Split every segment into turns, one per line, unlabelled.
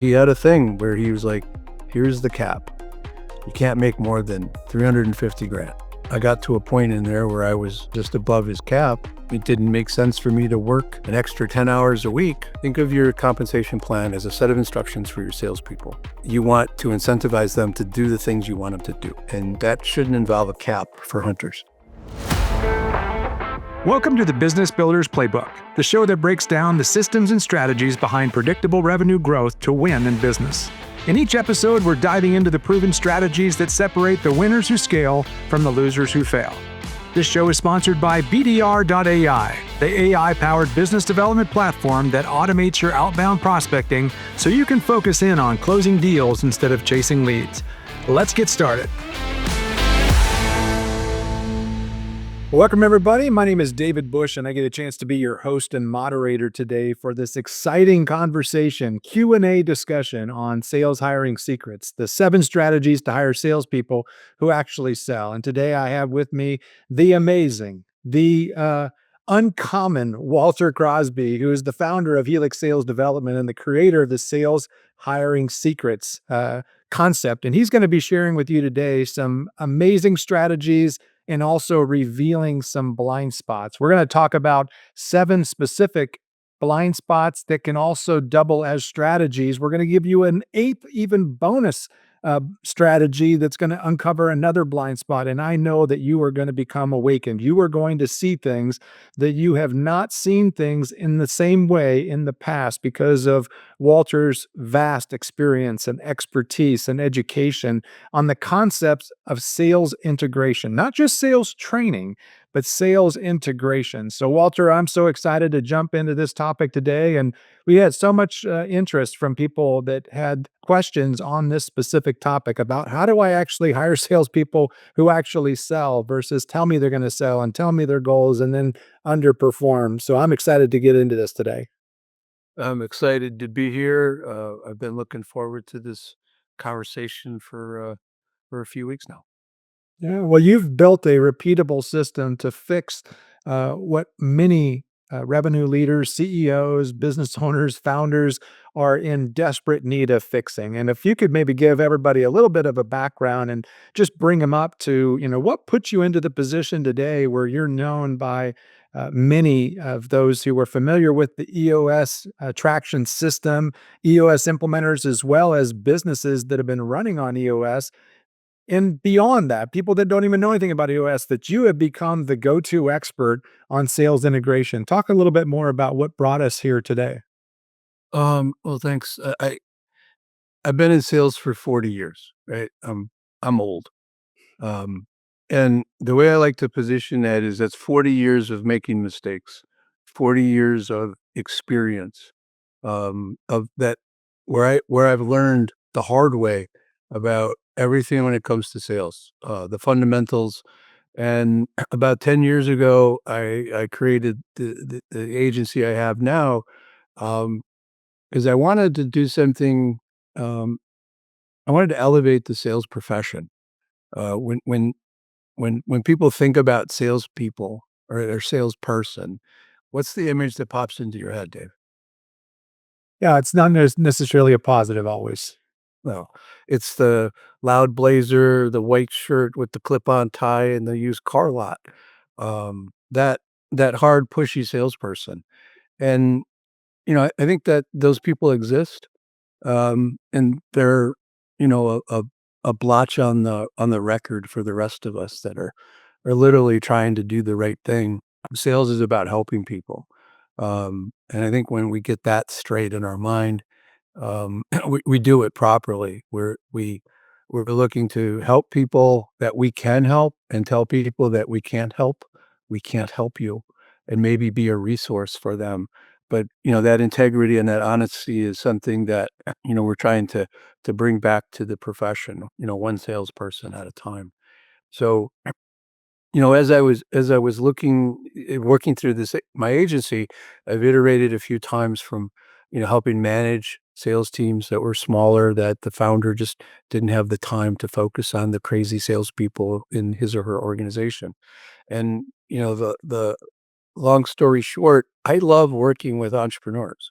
He had a thing where he was like, here's the cap. You can't make more than 350 grand. I got to a point in there where I was just above his cap. It didn't make sense for me to work an extra 10 hours a week. Think of your compensation plan as a set of instructions for your salespeople. You want to incentivize them to do the things you want them to do. And that shouldn't involve a cap for hunters.
Welcome to the Business Builder's Playbook, the show that breaks down the systems and strategies behind predictable revenue growth to win in business. In each episode, we're diving into the proven strategies that separate the winners who scale from the losers who fail. This show is sponsored by BDR.ai, the AI-powered business development platform that automates your outbound prospecting so you can focus in on closing deals instead of chasing leads. Let's get started. Welcome, everybody. My name is David Bush, and I get a chance to be your host and moderator today for this exciting conversation, Q&A discussion on sales hiring secrets, the 7 strategies to hire salespeople who actually sell. And today I have with me the amazing, the uncommon Walter Crosby, who is the founder of Helix Sales Development and the creator of the sales hiring secrets concept. And he's going to be sharing with you today some amazing strategies and also revealing some blind spots. We're going to talk about 7 specific blind spots that can also double as strategies. We're going to give you an 8th even bonus strategy that's going to uncover another blind spot. And I know that you are going to become awakened. You are going to see things that you have not seen things in the same way in the past because of Walter's vast experience and expertise and education on the concepts of sales integration, not just sales training, but sales integration. So, Walter, I'm so excited to jump into this topic today. And we had so much interest from people that had questions on this specific topic about how do I actually hire salespeople who actually sell versus tell me they're going to sell and tell me their goals and then underperform. So, I'm excited to get into this today.
I'm excited to be here. I've been looking forward to this conversation for a few weeks now.
Yeah, well, you've built a repeatable system to fix what many revenue leaders, CEOs, business owners, founders are in desperate need of fixing. And if you could maybe give everybody a little bit of a background and just bring them up to, what put you into the position today where you're known by many of those who are familiar with the EOS traction system, EOS implementers, as well as businesses that have been running on EOS and beyond that, people that don't even know anything about EOS, that you have become the go-to expert on sales integration. Talk a little bit more about what brought us here today.
Well, thanks. I've been in sales for 40 years, right? I'm old. Um, and the way I like to position that is that's 40 years of making mistakes, 40 years of experience, of that where I've learned the hard way about everything when it comes to sales, the fundamentals. And about 10 years ago, I created the agency I have now, um, because I wanted to do something. Um, I wanted to elevate the sales profession. When people think about salespeople or salesperson, what's the image that pops into your head, Dave?
Yeah, it's not necessarily a positive always.
No, it's the loud blazer, the white shirt with the clip-on tie, and the used car lot. That hard, pushy salesperson, and I think that those people exist, and they're a blotch on the record for the rest of us that are literally trying to do the right thing. Sales is about helping people, and I think when we get that straight in our mind, we do it properly. We're looking to help people that we can help and tell people that we can't help you, and maybe be a resource for them. But, that integrity and that honesty is something that, we're trying to bring back to the profession, one salesperson at a time. So, as I was working through this my agency, I've iterated a few times from, helping manage sales teams that were smaller, that the founder just didn't have the time to focus on the crazy salespeople in his or her organization. And, the long story short, I love working with entrepreneurs.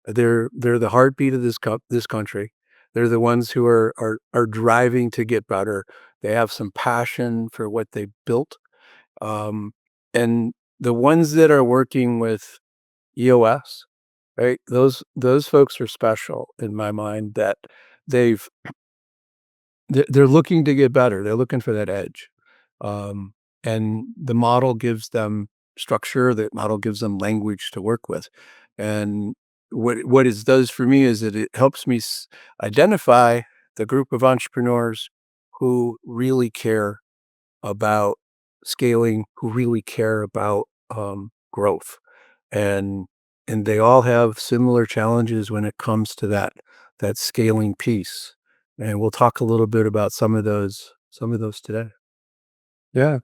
They're the heartbeat of this country. They're the ones who are driving to get better. They have some passion for what they built, um, and the ones that are working with EOS, right? Those folks are special in my mind that they've they're looking to get better. They're looking for that edge. And the model gives them structure, the model gives them language to work with. And what it does for me is that it helps me identify the group of entrepreneurs who really care about scaling, who really care about growth. And they all have similar challenges when it comes to that scaling piece. And we'll talk a little bit about some of those today.
Yeah.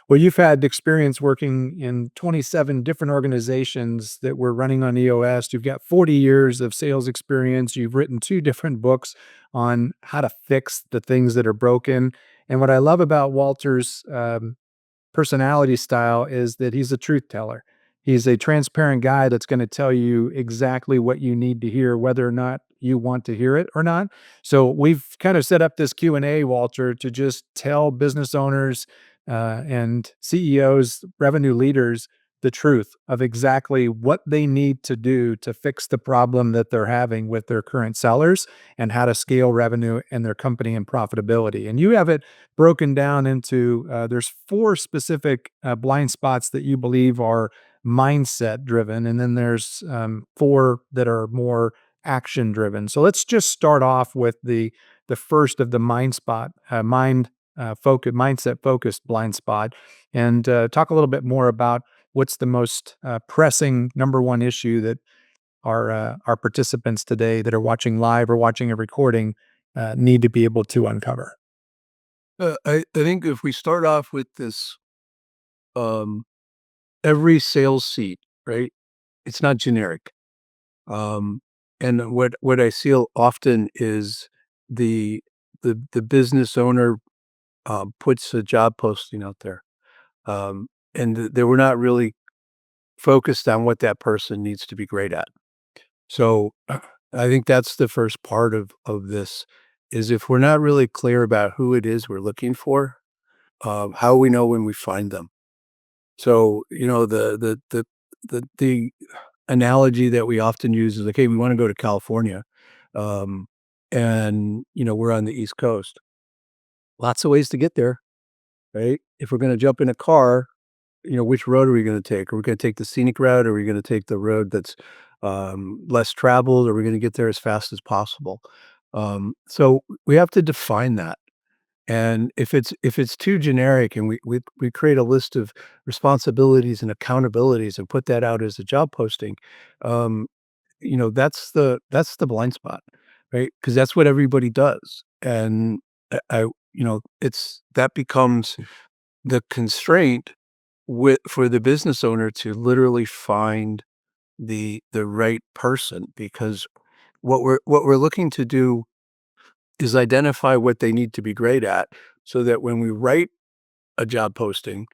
Well, you've had experience working in 27 different organizations that were running on EOS. You've got 40 years of sales experience. You've written 2 different books on how to fix the things that are broken. And what I love about Walter's personality style is that he's a truth teller. He's a transparent guy that's going to tell you exactly what you need to hear, whether or not you want to hear it or not. So we've kind of set up this Q&A, Walter, to just tell business owners and CEOs, revenue leaders, the truth of exactly what they need to do to fix the problem that they're having with their current sellers and how to scale revenue and their company and profitability. And you have it broken down into there's 4 specific blind spots that you believe are mindset driven, and then there's 4 that are more action driven. So let's just start off with the first of the mindset focused blind spot, and talk a little bit more about what's the most pressing number one issue that our participants today that are watching live or watching a recording need to be able to uncover.
I think if we start off with this, um, every sales seat, right? It's not generic. Um, and what I see often is the the business owner puts a job posting out there, and they were not really focused on what that person needs to be great at. So I think that's the first part of this is if we're not really clear about who it is we're looking for, how we know when we find them. So, the analogy that we often use is like, "Hey, we wanna go to California," um, and, we're on the East Coast. Lots of ways to get there, right? If we're gonna jump in a car, which road are we gonna take? Are we gonna take the scenic route? Are we gonna take the road that's, less traveled? Are we gonna get there as fast as possible? So we have to define that. And if it's too generic and we create a list of responsibilities and accountabilities and put that out as a job posting, um, that's the blind spot, right? Because that's what everybody does. And it's that becomes the constraint for the business owner to literally find the right person because what we're looking to do is identify what they need to be great at so that when we write a job posting,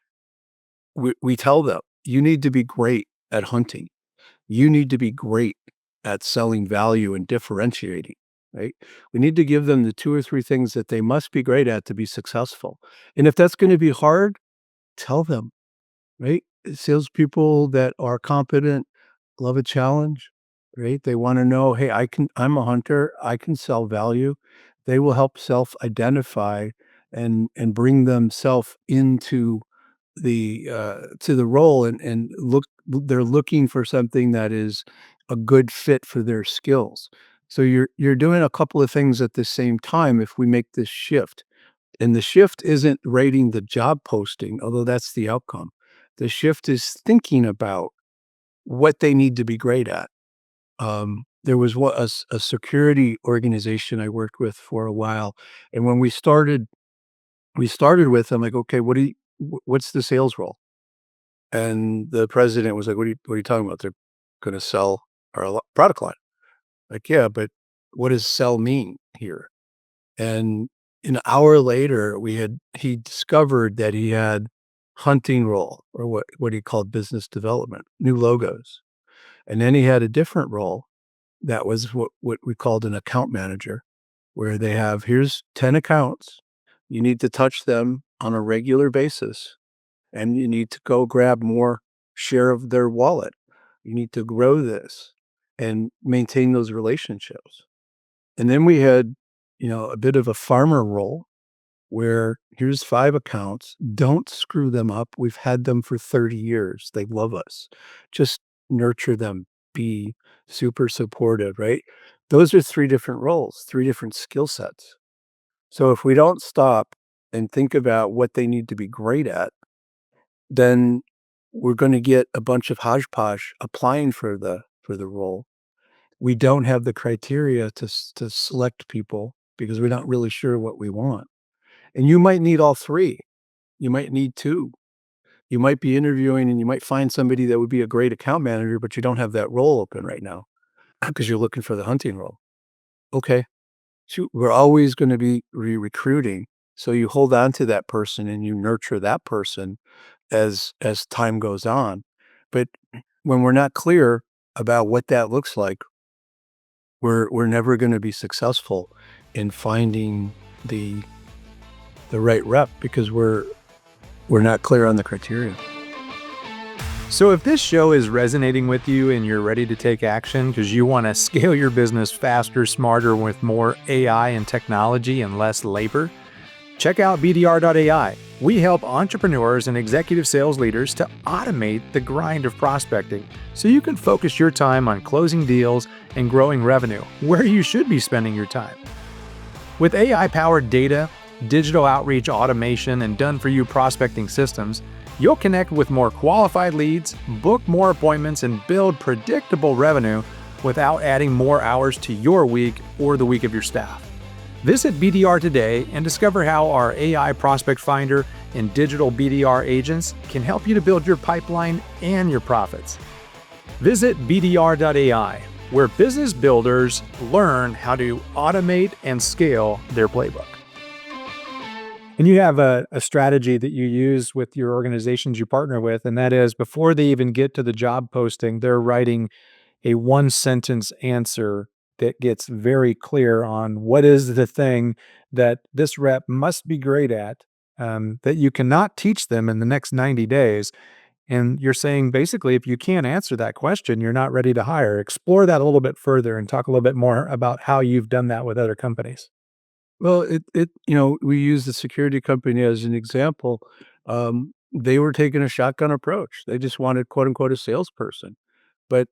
we tell them, "You need to be great at hunting. You need to be great at selling value and differentiating," right? We need to give them the 2 or 3 things that they must be great at to be successful. And if that's gonna be hard, tell them, right? Salespeople that are competent love a challenge, right? They wanna know, "Hey, I'm a hunter, I can sell value." They will help self-identify and bring themself into to the role and they're looking for something that is a good fit for their skills. So you're doing a couple of things at the same time if we make this shift. And the shift isn't rating the job posting, although that's the outcome. The shift is thinking about what they need to be great at. There was a security organization I worked with for a while, and when we started with, I'm like, "Okay, what's the sales role?" And the president was like, "What are you talking about? They're gonna sell our product line." Like, "Yeah, but what does sell mean here?" And an hour later, he discovered that he had hunting role or what he called business development, new logos. And then he had a different role that was what we called an account manager, where they have, "Here's 10 accounts. You need to touch them on a regular basis, and you need to go grab more share of their wallet. You need to grow this and maintain those relationships." And then we had, a bit of a farmer role where here's 5 accounts, don't screw them up. We've had them for 30 years. They love us. Just nurture them, be super supportive, right? Those are 3 different roles, 3 different skill sets. So if we don't stop and think about what they need to be great at, then we're gonna get a bunch of hodgepodge applying for the role. We don't have the criteria to select people because we're not really sure what we want. And you might need all 3. You might need 2. You might be interviewing and you might find somebody that would be a great account manager, but you don't have that role open right now because you're looking for the hunting role. Okay. Shoot, we're always gonna be recruiting. So you hold on to that person and you nurture that person as time goes on. But when we're not clear about what that looks like, we're never gonna be successful in finding the the right rep because we're not clear on the criteria.
So, if this show is resonating with you and you're ready to take action because you want to scale your business faster, smarter, with more AI and technology and less labor, check out BDR.ai. We help entrepreneurs and executive sales leaders to automate the grind of prospecting so you can focus your time on closing deals and growing revenue where you should be spending your time. With AI-powered data, digital outreach automation, and done-for-you prospecting systems, you'll connect with more qualified leads, book more appointments, and build predictable revenue without adding more hours to your week or the week of your staff. Visit BDR today and discover how our AI Prospect Finder and digital BDR agents can help you to build your pipeline and your profits. Visit BDR.ai, where business builders learn how to automate and scale their playbook. And you have a strategy that you use with your organizations you partner with, and that is before they even get to the job posting, they're writing a one-sentence answer that gets very clear on what is the thing that this rep must be great at, that you cannot teach them in the next 90 days. And you're saying, basically, if you can't answer that question, you're not ready to hire. Explore that a little bit further and talk a little bit more about how you've done that with other companies.
Well, we use the security company as an example. They were taking a shotgun approach. They just wanted, quote unquote, a salesperson, but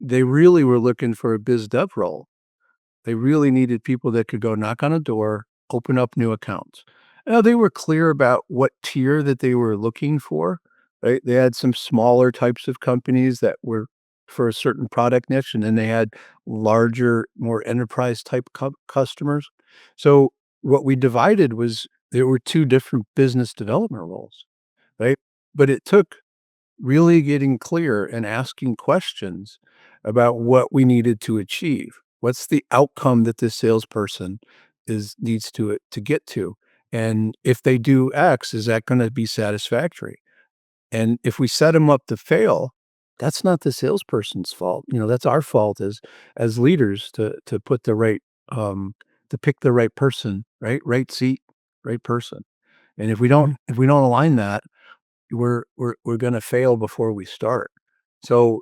they really were looking for a biz dev role. They really needed people that could go knock on a door, open up new accounts. Now, they were clear about what tier that they were looking for, right? They had some smaller types of companies that were for a certain product niche, and then they had larger, more enterprise type customers. So what we divided was there were 2 different business development roles, right? But it took really getting clear and asking questions about what we needed to achieve. What's the outcome that this salesperson needs to get to? And if they do X, is that gonna be satisfactory? And if we set them up to fail, that's not the salesperson's fault. That's our fault as leaders to put the right, to pick the right person, right? Right seat, right person. And if we don't align that, we're gonna fail before we start. So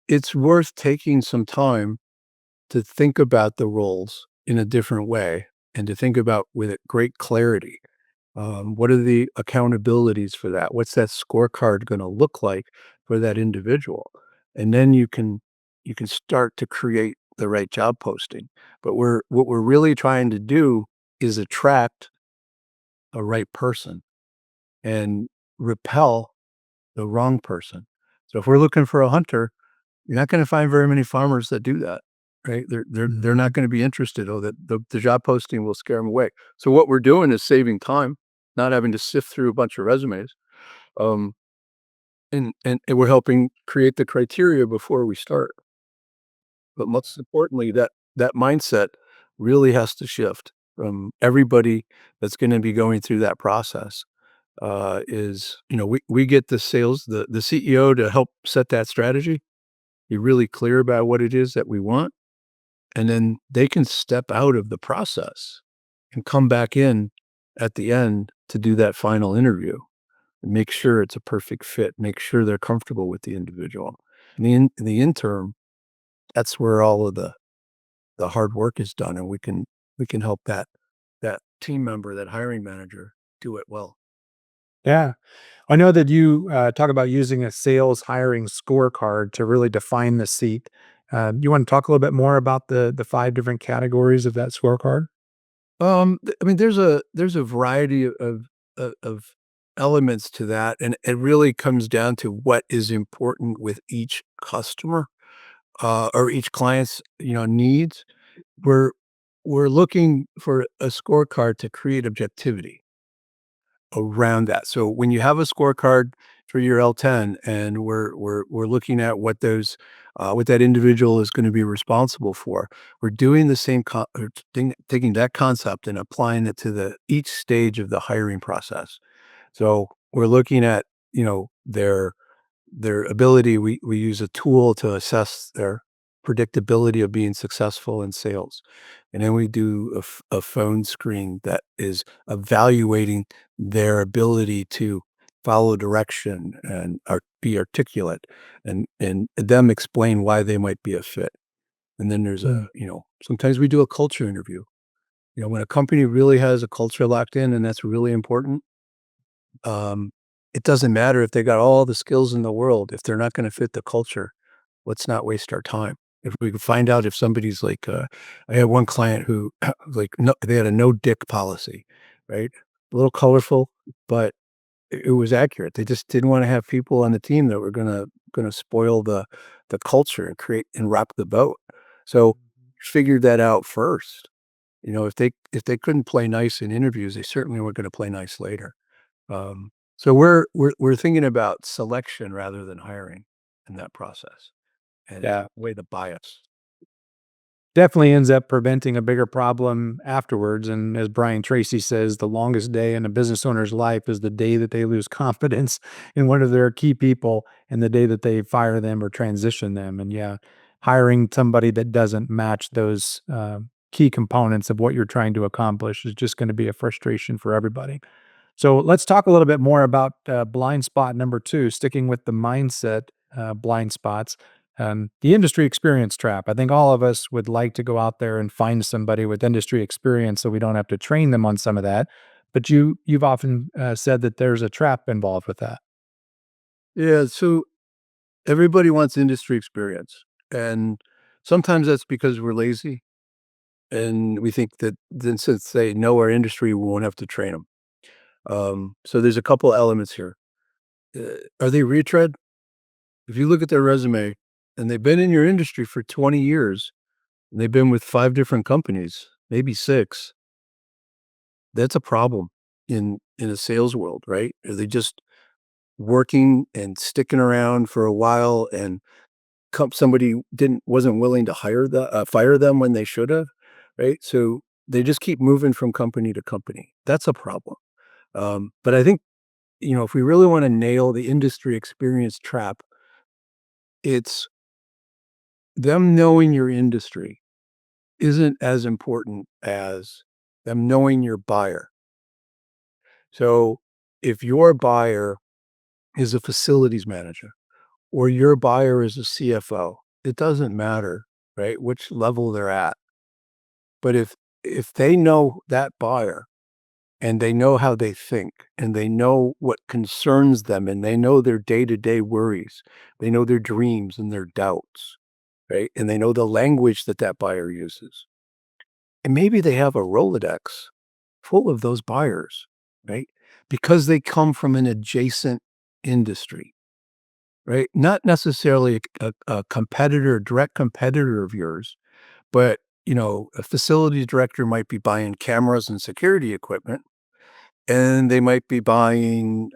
it's worth taking some time to think about the roles in a different way and to think about with great clarity. What are the accountabilities for that? What's that scorecard gonna look like for that individual? And then you can start to create the right job posting. But what we're really trying to do is attract a right person and repel the wrong person. So if we're looking for a hunter, you're not gonna find very many farmers that do that, right? They're not gonna be interested, or the job posting will scare them away. So what we're doing is saving time, not having to sift through a bunch of resumes, um, and we're helping create the criteria before we start. But most importantly, that mindset really has to shift from everybody that's gonna be going through that process. We get the CEO to help set that strategy, be really clear about what it is that we want, and then they can step out of the process and come back in at the end to do that final interview and make sure it's a perfect fit, make sure they're comfortable with the individual. In the interim, that's where all of the hard work is done, and we can help that team member, that hiring manager do it well.
Yeah. I know that you talk about using a sales hiring scorecard to really define the seat. You want to talk a little bit more about the five different categories of that scorecard?
I mean, there's a variety of elements to that, and it really comes down to what is important with each customer, or each client's, needs. We're we're looking for a scorecard to create objectivity around that. So when you have a scorecard for your L10 and we're looking at what that individual is going to be responsible for, we're doing the same taking that concept and applying it to the each stage of the hiring process. So we're looking at, their ability. We use a tool to assess their predictability of being successful in sales. And then we do a phone screen that is evaluating their ability to follow direction and be articulate and them explain why they might be a fit. And then
Mm.
sometimes we do a culture interview. When a company really has a culture locked in and that's really important, um, it doesn't matter if they got all the skills in the world. If they're not gonna fit the culture, let's not waste our time. If we can find out if somebody's like, I had one client who like, no, they had a no dick policy, right? A little colorful, but it was accurate. They just didn't wanna have people on the team that were gonna spoil the culture and create and rock the boat. So, figured that out first. If they couldn't play nice in interviews, they certainly weren't gonna play nice later. So we're thinking about selection rather than hiring in that process and
Yeah.
weigh the bias.
Definitely ends up preventing a bigger problem afterwards. And as Brian Tracy says, the longest day in a business owner's life is the day that they lose confidence in one of their key people and the day that they fire them or transition them. And yeah, hiring somebody that doesn't match those key components of what you're trying to accomplish is just going to be a frustration for everybody. So let's talk a little bit more about blind spot number two, sticking with the mindset blind spots. The industry experience trap. I think all of us would like to go out there and find somebody with industry experience so we don't have to train them on some of that. But you've often said that there's a trap involved with that.
Yeah, so everybody wants industry experience, and sometimes that's because we're lazy and we think that then since they know our industry, we won't have to train them. So there's a couple elements here. Are they retread? If you look at their resume and they've been in your industry for 20 years, and they've been with 5 different companies, maybe 6. That's a problem in a sales world, right? Are they just working and sticking around for a while and somebody didn't wasn't willing to fire them when they should have, right? So they just keep moving from company to company. That's a problem. But I think, if we really want to nail the industry experience trap, it's them knowing your industry isn't as important as them knowing your buyer. So if your buyer is a facilities manager or your buyer is a CFO, it doesn't matter, right, which level they're at. But if they know that buyer and they know how they think and they know what concerns them and they know their day-to-day worries, they know their dreams and their doubts, right? And they know the language that that buyer uses. And maybe they have a Rolodex full of those buyers, right? Because they come from an adjacent industry. Right? Not necessarily a competitor, direct competitor of yours, but, a facilities director might be buying cameras and security equipment, and they might be buying,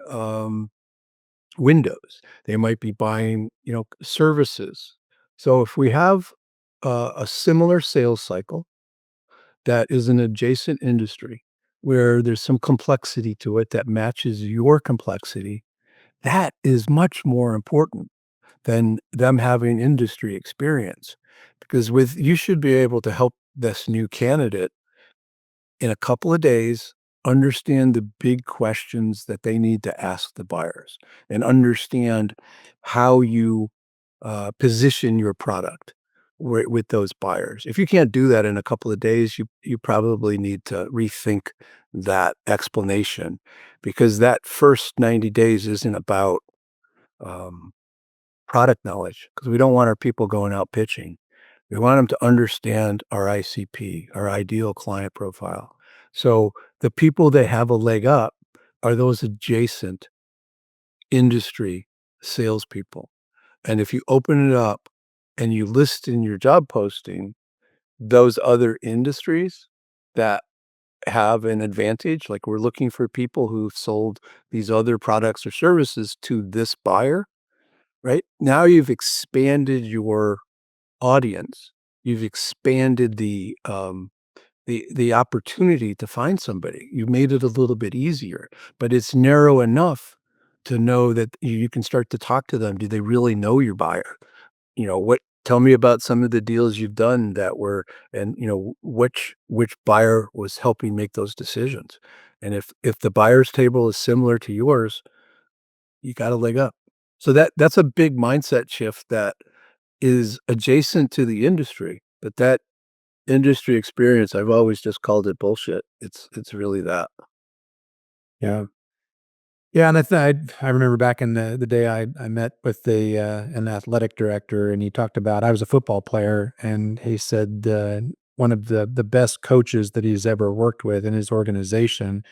windows. They might be buying, services. So if we have a similar sales cycle that is an adjacent industry where there's some complexity to it that matches your complexity, that is much more important than them having industry experience. Because with you should be able to help this new candidate in a couple of days understand the big questions that they need to ask the buyers and understand how you position your product with those buyers. If you can't do that in a couple of days, you probably need to rethink that explanation because that first 90 days isn't about um, product knowledge because we don't want our people going out pitching. We want them to understand our ICP, our ideal client profile. So the people that have a leg up are those adjacent industry salespeople. And if you open it up and you list in your job posting those other industries that have an advantage, like we're looking for people who've sold these other products or services to this buyer, right? Now you've expanded your audience. You've expanded the opportunity to find somebody. You made it a little bit easier, but it's narrow enough to know that you can start to talk to them. Do they really know your buyer? What tell me about some of the deals you've done that were and, which buyer was helping make those decisions. And if the buyer's table is similar to yours, you got a leg up. So that's a big mindset shift that is adjacent to the industry, but that industry experience, I've always just called it bullshit. It's really that.
Yeah. Yeah, and I remember back in the day I met with an athletic director, and he talked about I was a football player, and he said, one of the best coaches that he's ever worked with in his organization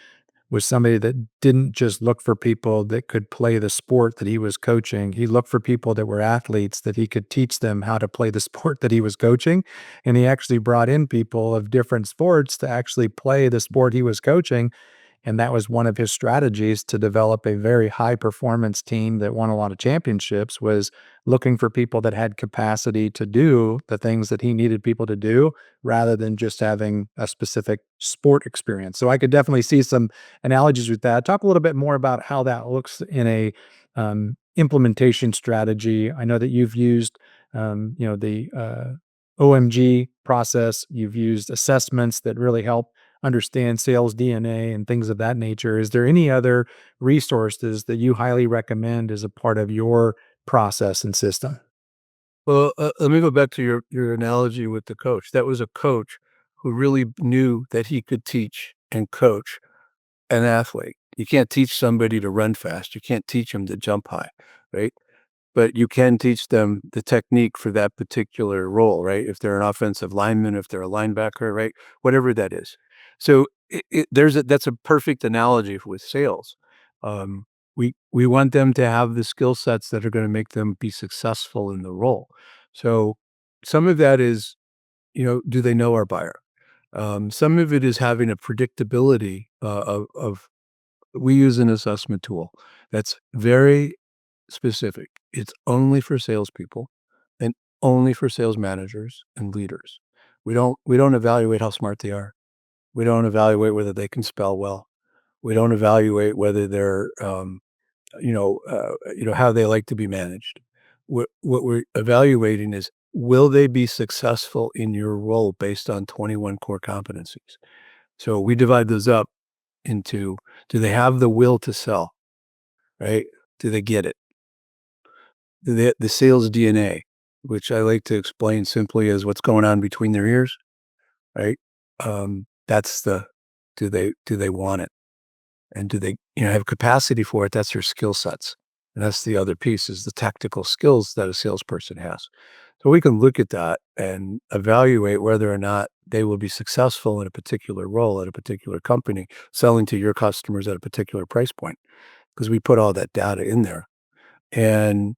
was somebody that didn't just look for people that could play the sport that he was coaching. He looked for people that were athletes that he could teach them how to play the sport that he was coaching, and he actually brought in people of different sports to actually play the sport he was coaching, and that was one of his strategies to develop a very high performance team that won a lot of championships, was looking for people that had capacity to do the things that he needed people to do rather than just having a specific sport experience. So I could definitely see some analogies with that. Talk a little bit more about how that looks in a implementation strategy. I know that you've used, the OMG process. You've used assessments that really help understand sales DNA and things of that nature. Is there any other resources that you highly recommend as a part of your process and system?
Well, let me go back to your analogy with the coach. That was a coach who really knew that he could teach and coach an athlete. You can't teach somebody to run fast. You can't teach them to jump high, right? But you can teach them the technique for that particular role, right? If they're an offensive lineman, if they're a linebacker, right? Whatever that is. So that's a perfect analogy with sales. Um, we want them to have the skill sets that are going to make them be successful in the role. So some of that is, do they know our buyer? Some of it is having a predictability of we use an assessment tool that's very specific. It's only for salespeople and only for sales managers and leaders. We don't evaluate how smart they are. We don't evaluate whether they can spell well. We don't evaluate whether they're, how they like to be managed. What we're evaluating is will they be successful in your role based on 21 core competencies. So we divide those up into do they have the will to sell, right? Do they get it? The sales DNA, which I like to explain simply as what's going on between their ears, right? That's the do they want it? And do they, have capacity for it? That's their skill sets. And that's the other piece is the tactical skills that a salesperson has. So we can look at that and evaluate whether or not they will be successful in a particular role at a particular company, selling to your customers at a particular price point, because we put all that data in there. And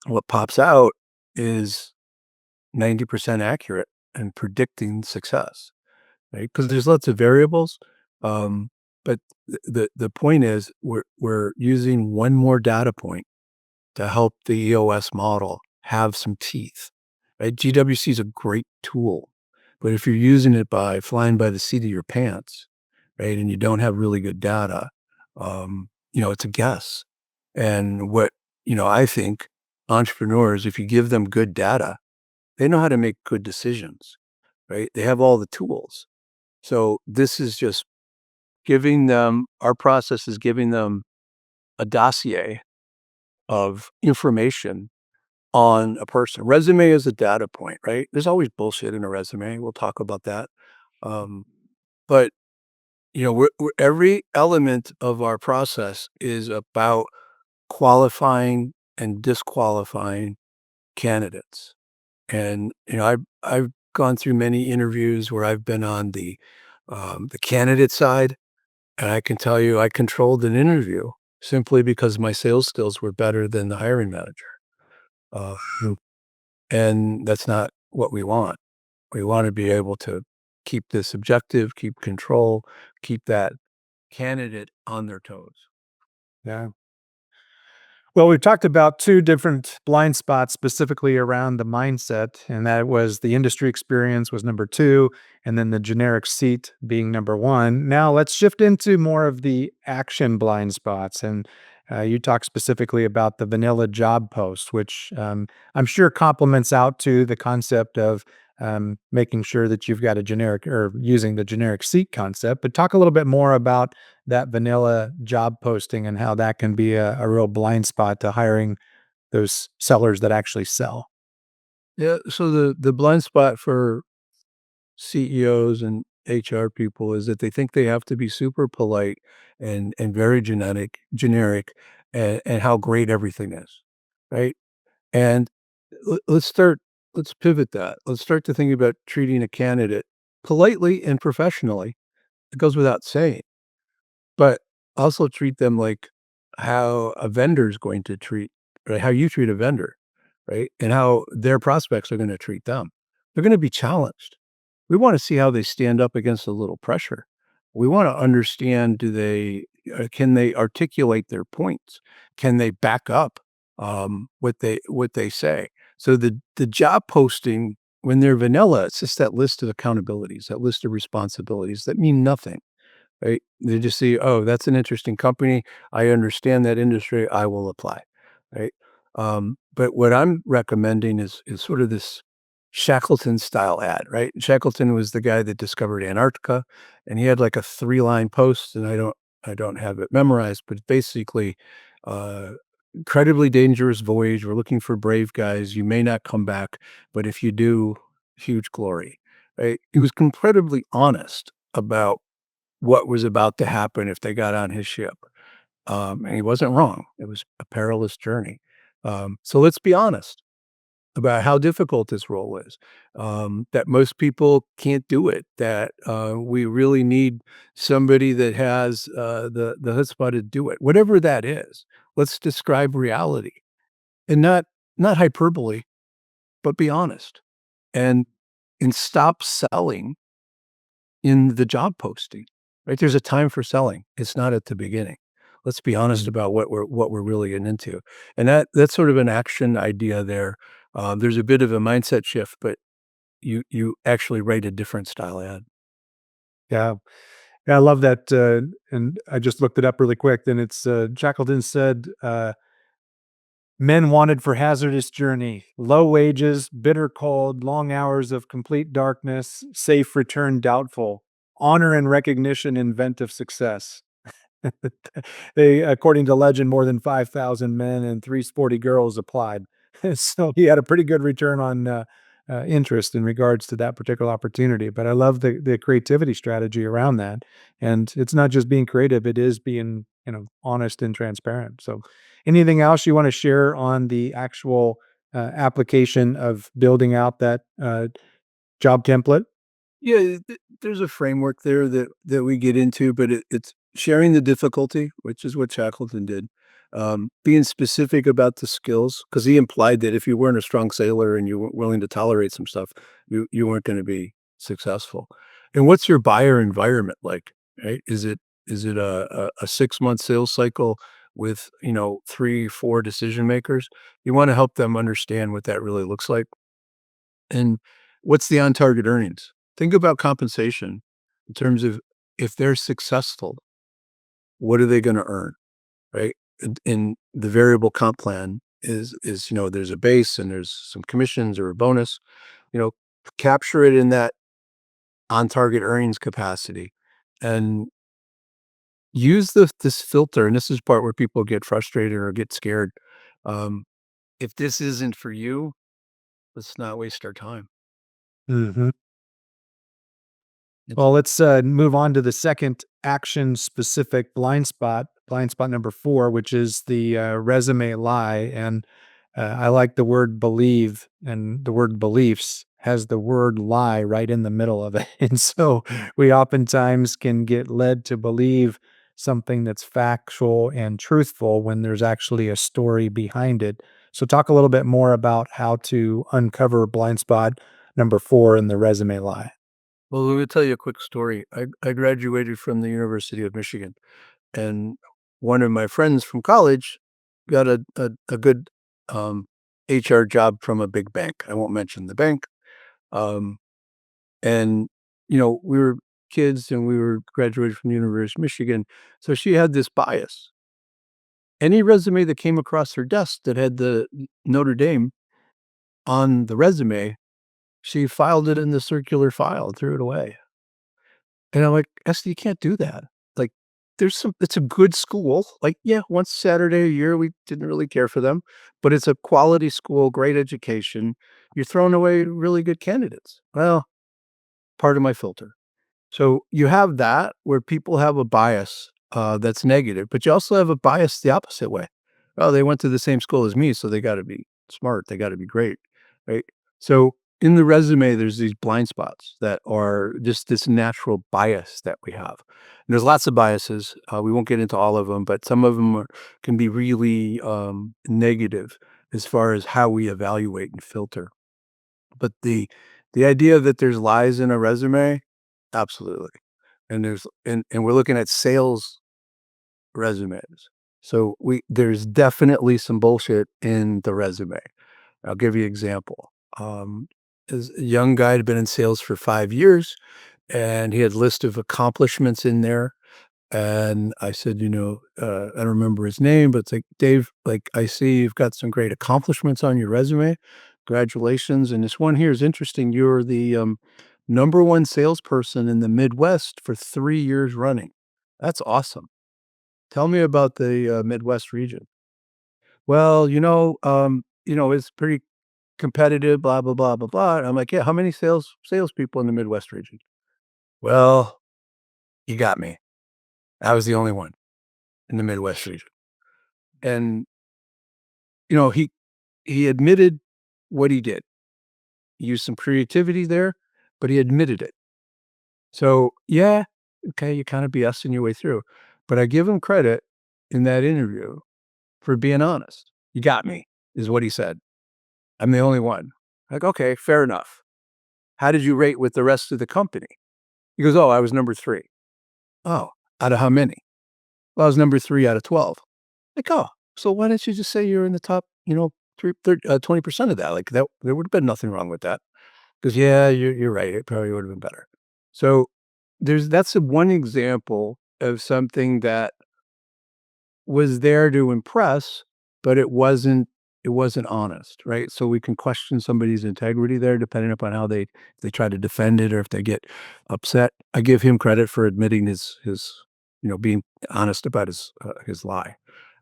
what pops out is 90% accurate and predicting success, right? Because there's lots of variables, um, but the point is we're using one more data point to help the EOS model have some teeth, right? GWC is a great tool, but if you're using it by flying by the seat of your pants, right, and you don't have really good data, it's a guess. And what I think entrepreneurs, if you give them good data, they know how to make good decisions, right? They have all the tools. So this is just giving them our process is giving them a dossier of information on a person. Resume is a data point, right? There's always bullshit in a resume. We'll talk about that. Um, but every element of our process is about qualifying and disqualifying candidates. And I've gone through many interviews where I've been on the candidate side, and I can tell you I controlled an interview simply because my sales skills were better than the hiring manager. Uh, and that's not what we want. We want to be able to keep this objective, keep control, keep that candidate on their toes.
Yeah. Well, we've talked about two different blind spots specifically around the mindset, and that was the industry experience was number two, and then the generic seat being number one. Now, let's shift into more of the action blind spots. And you talk specifically about the vanilla job post, which I'm sure complements out to the concept of making sure that you've got a generic or using the generic seat concept. But talk a little bit more about that vanilla job posting and how that can be a real blind spot to hiring those sellers that actually sell.
Yeah, so the blind spot for CEOs and HR people is that they think they have to be super polite and very generic, and how great everything is, right? And let's start. Let's pivot that. Let's start to think about treating a candidate politely and professionally. It goes without saying, but also treat them like how a vendor is going to treat, right? How you treat a vendor, right? And how their prospects are going to treat them. They're going to be challenged. We want to see how they stand up against a little pressure. We want to understand, can they articulate their points? Can they back up what they say? So the job posting, when they're vanilla, it's just that list of accountabilities, that list of responsibilities that mean nothing, right? They just see, "Oh, that's an interesting company. I understand that industry. I will apply." Right? But what I'm recommending is sort of this Shackleton style ad, right? Shackleton was the guy that discovered Antarctica, and he had like a 3-line post, and I don't have it memorized, but basically, uh, incredibly dangerous voyage. We're looking for brave guys. You may not come back, but if you do, huge glory, right? He was incredibly honest about what was about to happen if they got on his ship. And he wasn't wrong. It was a perilous journey. So let's be honest about how difficult this role is, that most people can't do it, that we really need somebody that has the chutzpah to do it, whatever that is. Let's describe reality and not hyperbole, but be honest and and stop selling in the job posting, right? There's a time for selling. It's not at the beginning. Let's be honest
Mm.
about what we're really getting into, and that's sort of an action idea there. There's a bit of a mindset shift, but you actually write a different style ad.
Yeah. Yeah, I love that. And I just looked it up really quick. Then it's Shackleton said, men wanted for hazardous journey, low wages, bitter cold, long hours of complete darkness, safe return doubtful, honor and recognition, inventive success. They, according to legend, more than 5,000 men and three sporty girls applied. So he had a pretty good return on interest in regards to that particular opportunity. But I love the creativity strategy around that, and it's not just being creative; it is being honest and transparent. So, anything else you want to share on the actual application of building out that job template?
Yeah, there's a framework there that we get into, but it's sharing the difficulty, which is what Shackleton did. Being specific about the skills, because he implied that if you weren't a strong sailor and you weren't willing to tolerate some stuff, you weren't going to be successful. And what's your buyer environment like? Right? Is it a 6-month sales cycle with 3, 4 decision makers? You want to help them understand what that really looks like. And what's the on-target earnings? Think about compensation in terms of if they're successful, what are they gonna earn, right? In the variable comp plan, there's a base and there's some commissions or a bonus, you know, capture it in that on target earnings capacity and use this filter. And this is part where people get frustrated or get scared. Um, if this isn't for you, let's not waste our time.
Mhm.
It's
Well, let's move on to the second action specific blind spot number 4, which is the resume lie. And I like the word believe, and the word beliefs has the word lie right in the middle of it. And so we oftentimes can get led to believe something that's factual and truthful when there's actually a story behind it. So, talk a little bit more about how to uncover blind spot number 4 in the resume lie.
Well, let me tell you a quick story. I graduated from the University of Michigan, and one of my friends from college got a good um, HR job from a big bank. I won't mention the bank. Um, and we were kids, and we were graduated from the University of Michigan, so she had this bias. Any resume that came across her desk that had the Notre Dame on the resume, she filed it in the circular file and threw it away. And I'm like, "Esther, you can't do that." Like, it's a good school. Like, yeah, once Saturday a year, we didn't really care for them, but it's a quality school, great education. You're throwing away really good candidates. Well, part of my filter. So you have that where people have a bias, that's negative, but you also have a bias the opposite way. "Oh, they went to the same school as me, so they gotta be smart, they gotta be great," right? So in the resume, there's these blind spots that are just this natural bias that we have. And there's lots of biases, we won't get into all of them, but some of them can be really, negative as far as how we evaluate and filter. But the idea that there's lies in a resume, absolutely. And we're looking at sales resumes. So there's definitely some bullshit in the resume. I'll give you an example. As a young guy had been in sales for 5 years, and he had a list of accomplishments in there, and I said, I don't remember his name, but it's like, "Dave, like, I see you've got some great accomplishments on your resume. Congratulations. And this one here is interesting. You're the number one salesperson in the Midwest for 3 years running. That's awesome. Tell me about the Midwest region." Well, it's pretty competitive, blah, blah, blah, blah, blah. I'm like, "Yeah, how many salespeople in the Midwest region?" Well, you got me. I was the only one in the Midwest region. And You know, he admitted what he did. He used some creativity there, but he admitted it. So, yeah, okay, you kinda BSing your way through, but I give him credit in that interview for being honest. "You got me," is what he said. "I'm the only one." Like, "Okay, fair enough. How did you rate with the rest of the company?" He goes, "Oh, I was number 3." "Oh, out of how many?" "Well, I was number 3 out of 12." Like, "Oh, so why didn't you just say you're in the top, 20% of that?" Like, that there would have been nothing wrong with that. 'Cause, yeah, you're right, it probably would've been better. So, that's a one example of something that was there to impress, but it wasn't honest, right? So we can question somebody's integrity there depending upon how they try to defend it or if they get upset. I give him credit for admitting being honest about his lie.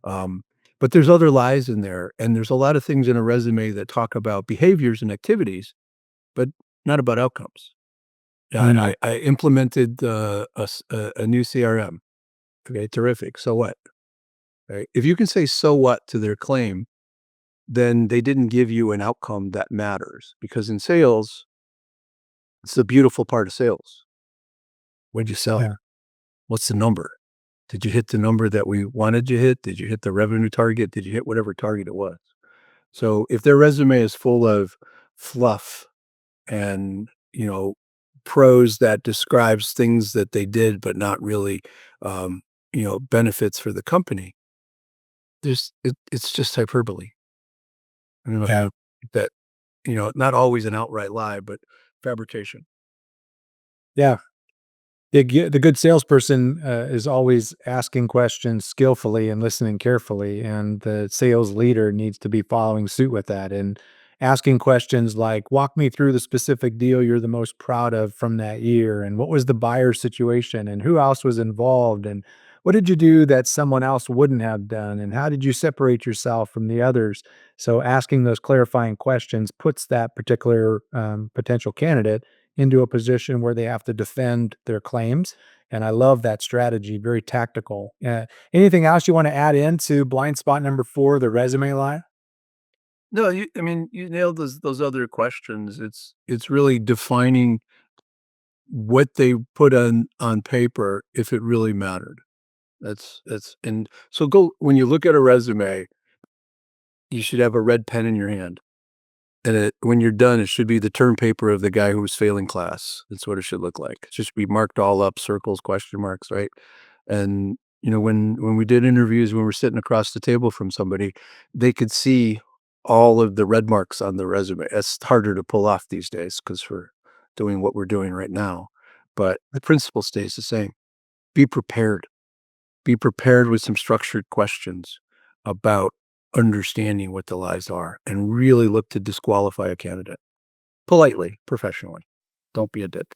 Um, but there's other lies in there, and there's a lot of things in a resume that talk about behaviors and activities, but not about outcomes. Yeah,
Mm,
I implemented, a new CRM. Okay, terrific. So what? Right? If you can say "so what" to their claim, then they didn't give you an outcome that matters, because in sales, it's the beautiful part of sales. What'd you sell?
yeah,
What's the number? Did you hit the number that we wanted you to hit? Did you hit the revenue target? Did you hit whatever target it was? So if their resume is full of fluff and, prose that describes things that they did, but not really, benefits for the company, it's just hyperbole. I don't know if
yeah.
you that, not always an outright lie, but fabrication.
Yeah. The good salesperson is always asking questions skillfully and listening carefully, and the sales leader needs to be following suit with that and asking questions like, "Walk me through the specific deal you're the most proud of from that year, and what was the buyer situation, and who else was involved, and what did you do that someone else wouldn't have done, and how did you separate yourself from the others?" So, asking those clarifying questions puts that particular potential candidate into a position where they have to defend their claims. And I love that strategy, very tactical. Anything else you want to add into blind spot number four, the resume line?
No, I mean, you nailed those other questions. It's really defining what they put on paper if it really mattered. That's and so go when you look at a resume, you should have a red pen in your hand. And when you're done, it should be the term paper of the guy who was failing class. That's what it should look like. It should be marked all up, circles, question marks, right? And, when we did interviews, when we're sitting across the table from somebody, they could see all of the red marks on the resume. It's harder to pull off these days because 'cause we're doing what we're doing right now, but the principle stays the same. Be prepared. Be prepared with some structured questions about understanding what the lies are and really look to disqualify a candidate politely, professionally. Don't be a dick.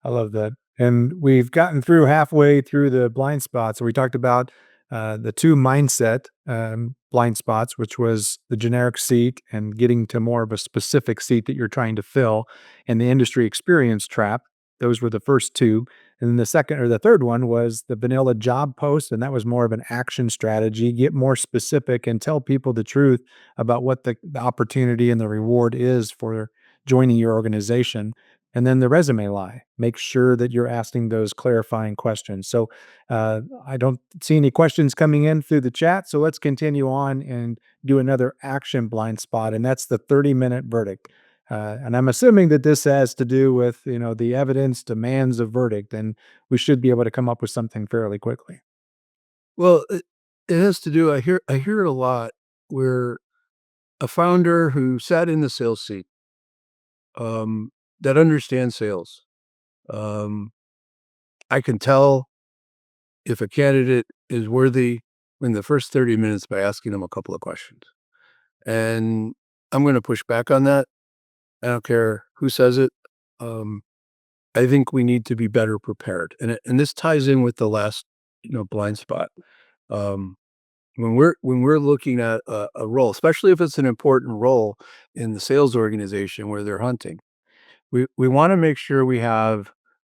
I love that. And we've gotten through halfway through the blind spots. So we talked about the two mindset blind spots, which was the generic seat and getting to more of a specific seat that you're trying to fill, and the industry experience trap. Those were the first two. And then the second or the third one was the vanilla job post. And that was more of an action strategy, get more specific and tell people the truth about what the opportunity and the reward is for joining your organization. And then the resume lie. Make sure that you're asking those clarifying questions. So I don't see any questions coming in through the chat. So let's continue on and do another action blind spot, and that's the 30-minute verdict. And I'm assuming that this has to do with the evidence demands a verdict, and we should be able to come up with something fairly quickly.
Well, it has to do I hear it a lot where a founder who sat in the sales seat, um, that understands sales, um, I can tell if a candidate is worthy in the first 30 minutes by asking them a couple of questions. And I'm gonna push back on that. I don't care who says it. Um, I think we need to be better prepared, and this ties in with the last, blind spot. Um, when we're looking at a role, especially if it's an important role in the sales organization where they're hunting, we wanna make sure we have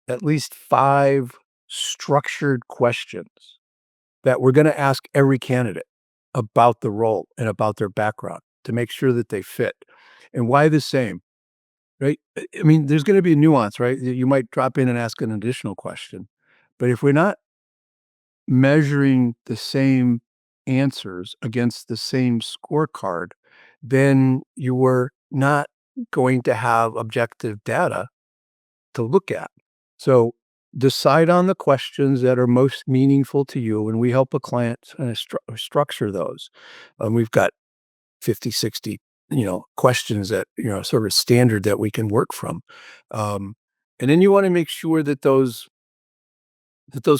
at least 5 structured questions that we're gonna ask every candidate about the role and about their background to make sure that they fit. And why the same? Right? I mean, there's gonna be nuance, right? You might drop in and ask an additional question, but if we're not measuring the same answers against the same scorecard, then you were not going to have objective data to look at. So, decide on the questions that are most meaningful to you, and we help a client structure those. We've got 50, 60, questions that, sort of standard that we can work from. Um, and then you wanna make sure that those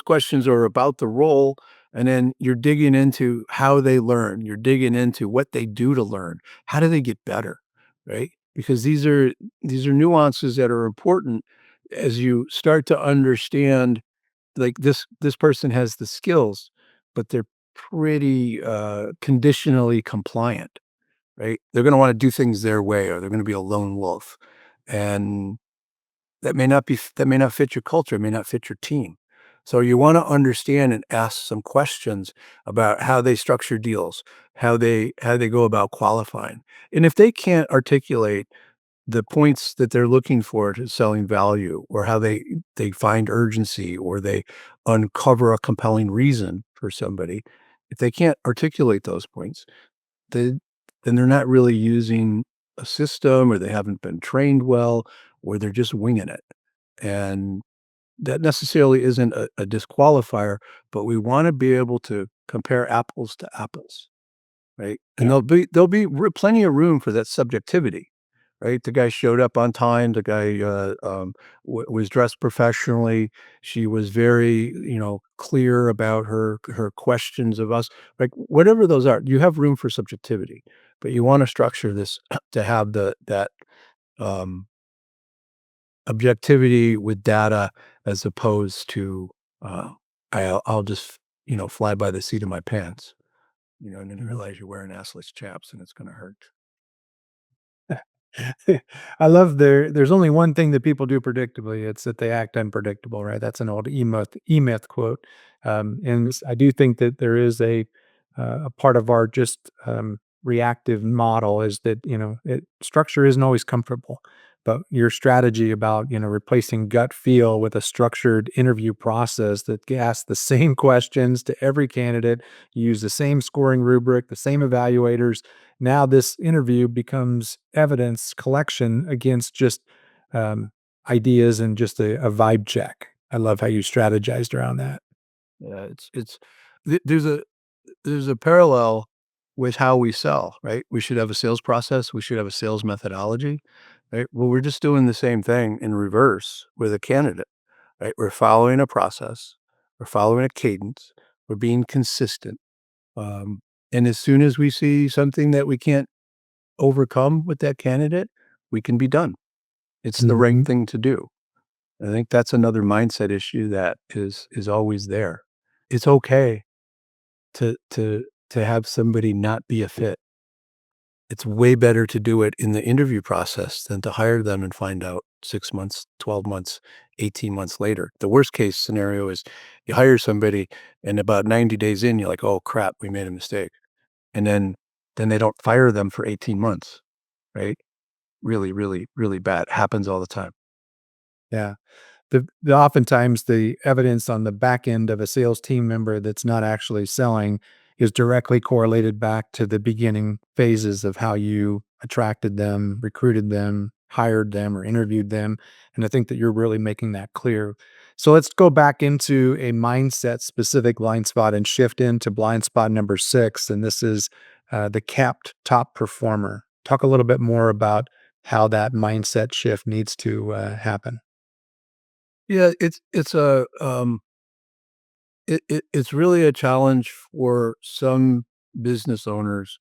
questions are about the role, and then you're digging into how they learn, you're digging into what they do to learn. How do they get better, right? Because these are nuances that are important as you start to understand, like, this person has the skills, but they're pretty, conditionally compliant. Right? They're gonna wanna do things their way, or they're gonna be a lone wolf, and that may not fit your culture, it may not fit your team. So you wanna understand and ask some questions about how they structure deals, how they go about qualifying. And if they can't articulate the points that they're looking for to selling value, or how they find urgency, or they uncover a compelling reason for somebody, if they can't articulate those points, then they're not really using a system, or they haven't been trained well, or they're just winging it. And that necessarily isn't a disqualifier, but we wanna be able to compare apples to apples, right? And
Yeah.
there'll be plenty of room for that subjectivity, right? The guy showed up on time. The guy was dressed professionally. She was very, clear about her questions of us. Like whatever those are, you have room for subjectivity, but you want to structure this to have the that um, objectivity with data as opposed to uh, I'll just fly by the seat of my pants, and then you
Mhm.
realize you're wearing assless chaps and it's going to hurt.
I love there's only one thing that people do predictably, it's that they act unpredictable, right? That's an old E-Myth quote. I do think that there is a part of our just reactive model is that, structure isn't always comfortable, but your strategy about, replacing gut feel with a structured interview process that asks the same questions to every candidate, you use the same scoring rubric, the same evaluators. Now this interview becomes evidence collection against just um, ideas and just a vibe check. I love how you strategized around that.
Yeah, it's there's a parallel with how we sell, right? We should have a sales process. We should have a sales methodology, right? Well, we're just doing the same thing in reverse with a candidate, right? We're following a process. We're following a cadence. We're being consistent. Um, and as soon as we see something that we can't overcome with that candidate, we can be done. It's the right
Mhm.
thing to do. I think that's another mindset issue that is always there. It's okay to have somebody not be a fit. It's way better to do it in the interview process than to hire them and find out 6 months, 12 months, 18 months later. The worst case scenario is you hire somebody and about 90 days in, you're like, "Oh, crap, we made a mistake." And then they don't fire them for 18 months, right? Really, really, really bad. Happens all the time.
Yeah. The oftentimes the evidence on the back end of a sales team member that's not actually selling is directly correlated back to the beginning phases of how you attracted them, recruited them, hired them, or interviewed them. And I think that you're really making that clear. So let's go back into a mindset specific blind spot and shift into blind spot number 6. And this is the capped top performer. Talk a little bit more about how that mindset shift needs to happen.
Yeah, it's really a challenge for some business owners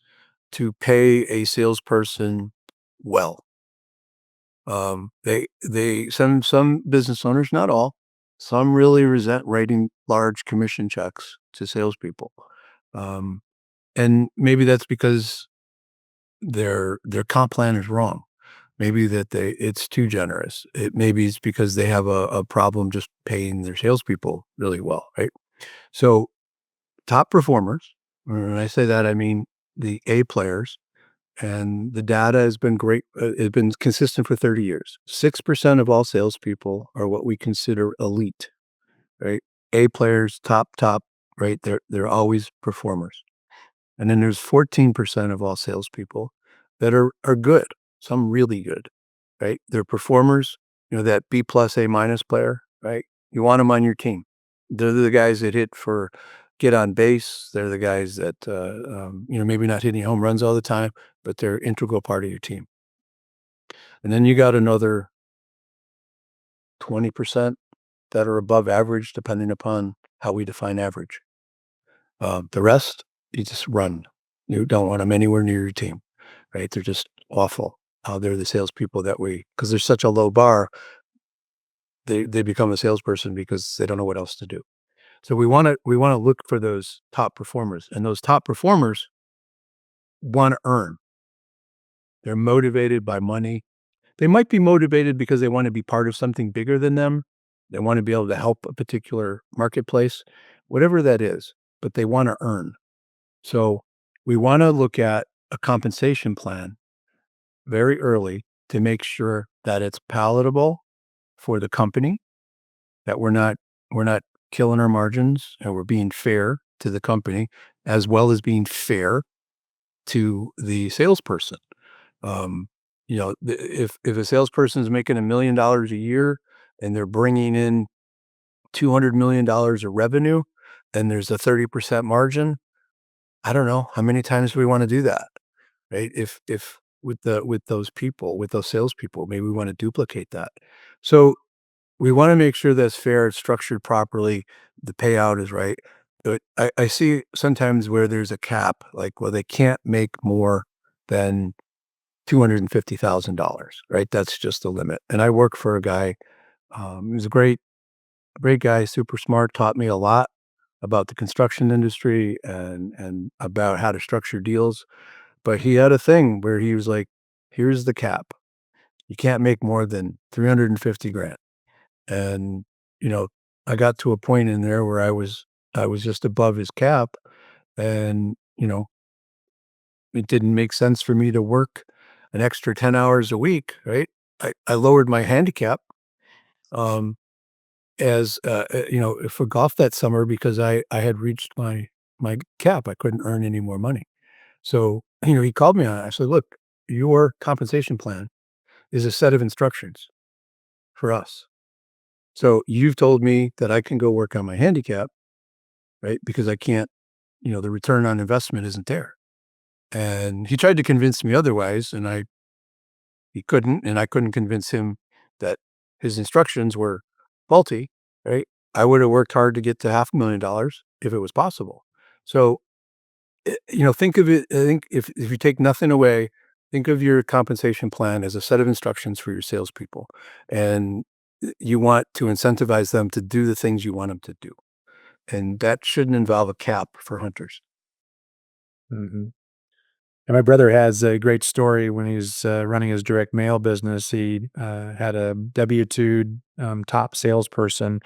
to pay a salesperson well. Some business owners, not all, some really resent writing large commission checks to salespeople. Um, and maybe that's because their comp plan is wrong. Maybe that it's too generous. Maybe it's because they have a problem just paying their salespeople really well, right? So top performers, when I say that, I mean the A players, and the data has been great. It's been consistent for 30 years. 6% of all salespeople are what we consider elite, right? A players, top, right? They're always performers. And then there's 14% of all salespeople that are good, some really good, right? They're performers, that B plus A minus player, right? You want them on your team. They're the guys that get on base. They're the guys that, maybe not hitting home runs all the time, but they're integral part of your team. And then you got another 20% that are above average, depending upon how we define average. The rest, you just run. You don't want them anywhere near your team, right? They're just awful. They're the salespeople that because there's such a low bar, they become a salesperson because they don't know what else to do. So we wanna look for those top performers, and those top performers wanna earn. They're motivated by money. They might be motivated because they wanna be part of something bigger than them. They wanna be able to help a particular marketplace, whatever that is, but they wanna earn. So we wanna look at a compensation plan very early to make sure that it's palatable for the company, that we're not killing our margins and we're being fair to the company as well as being fair to the salesperson. If a salesperson is making $1 million a year and they're bringing in $200 million of revenue, and there's a 30% margin, I don't know how many times we want to do that, right? If with those people, with those salespeople. Maybe we wanna duplicate that. So, we wanna make sure that's fair, it's structured properly, the payout is right. But I see sometimes where there's a cap, like, well, they can't make more than $250,000, right? That's just the limit. And I work for a guy, he was a great guy, super smart, taught me a lot about the construction industry and about how to structure deals. But he had a thing where he was like, "Here's the cap. You can't make more than 350 grand." And, you know, I got to a point in there where I was just above his cap and, it didn't make sense for me to work an extra 10 hours a week, right? I lowered my handicap, um, for golf that summer because I had reached my cap. I couldn't earn any more money. So, he called me on it. I said, "Look, your compensation plan is a set of instructions for us. So you've told me that I can go work on my handicap, right? Because I can't, the return on investment isn't there." And he tried to convince me otherwise, and he couldn't, and I couldn't convince him that his instructions were faulty, right? I would have worked hard to get to $500,000 if it was possible. So, think of it, I think if you take nothing away, think of your compensation plan as a set of instructions for your salespeople. And you want to incentivize them to do the things you want them to do. And that shouldn't involve a cap for hunters.
Mhm. And my brother has a great story when he's running his direct mail business. He had a W-2 top salesperson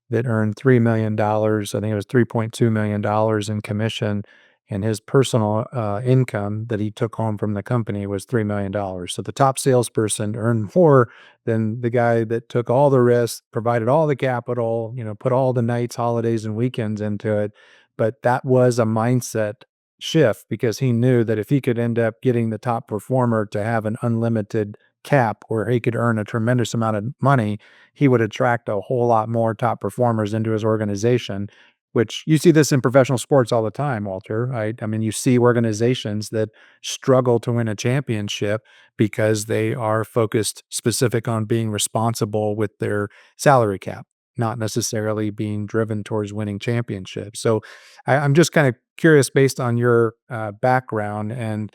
that earned $3 million. I think it was $3.2 million in commission, and his personal income that he took home from the company was $3 million. So the top salesperson earned more than the guy that took all the risks, provided all the capital, put all the nights, holidays, and weekends into it. But that was a mindset shift because he knew that if he could end up getting the top performer to have an unlimited cap where he could earn a tremendous amount of money, he would attract a whole lot more top performers into his organization, which you see this in professional sports all the time, Walter, right? I mean, you see organizations that struggle to win a championship because they are focused specific on being responsible with their salary cap, not necessarily being driven towards winning championships. So I'm just kind of curious, based on your background and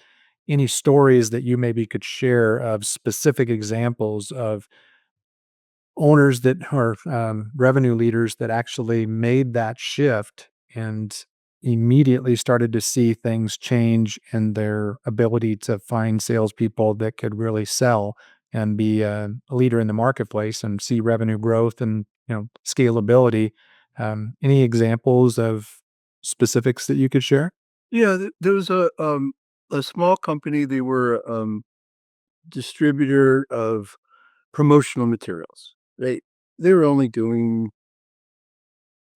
any stories that you maybe could share of specific examples of owners that are revenue leaders that actually made that shift and immediately started to see things change in their ability to find salespeople that could really sell and be a leader in the marketplace and see revenue growth and scalability. Any examples of specifics that you could share?
Yeah, there was a small company. They were distributor of promotional materials. They were only doing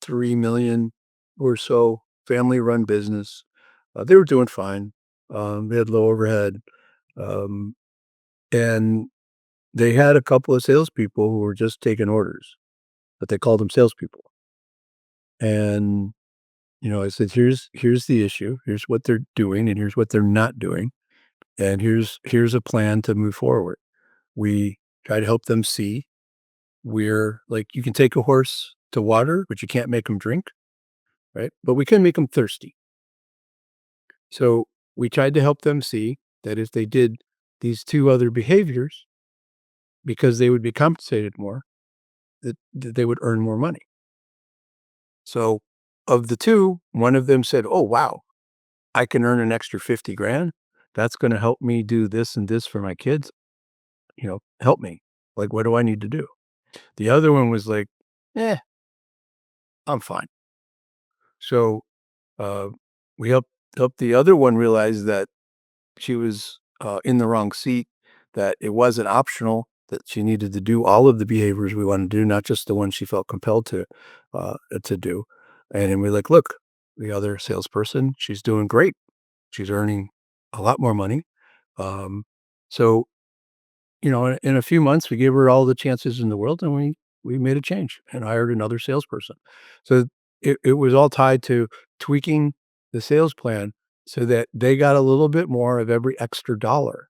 3 million or so, family run business. They were doing fine. They had low overhead. Um, and they had a couple of salespeople who were just taking orders, but they called them salespeople. And, I said, here's the issue. Here's what they're doing and here's what they're not doing. And here's a plan to move forward. We try to help them see where, like, you can take a horse to water, but you can't make them drink, right? But we can make them thirsty. So we tried to help them see that if they did these two other behaviors, because they would be compensated more, that they would earn more money. So of the two, one of them said, "Oh, wow, I can earn an extra 50 grand. That's going to help me do this and this for my kids. Help me. Like, what do I need to do?" The other one was like, "Eh, I'm fine." So uh, we helped the other one realize that she was in the wrong seat, that it wasn't optional, that she needed to do all of the behaviors we want to do, not just the ones she felt compelled to do. And then we're like, "Look, the other salesperson, she's doing great. She's earning a lot more money. Um, so in a few months, we gave her all the chances in the world, and we made a change and hired another salesperson." So it was all tied to tweaking the sales plan so that they got a little bit more of every extra dollar.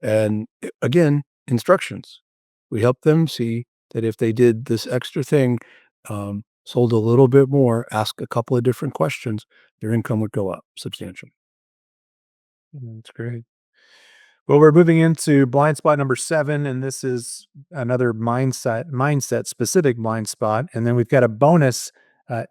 And again, instructions. We help them see that if they did this extra thing, sold a little bit more, ask a couple of different questions, their income would go up substantially.
That's great. Well, we're moving into blind spot number 7, and this is another mindset specific blind spot. And then we've got a bonus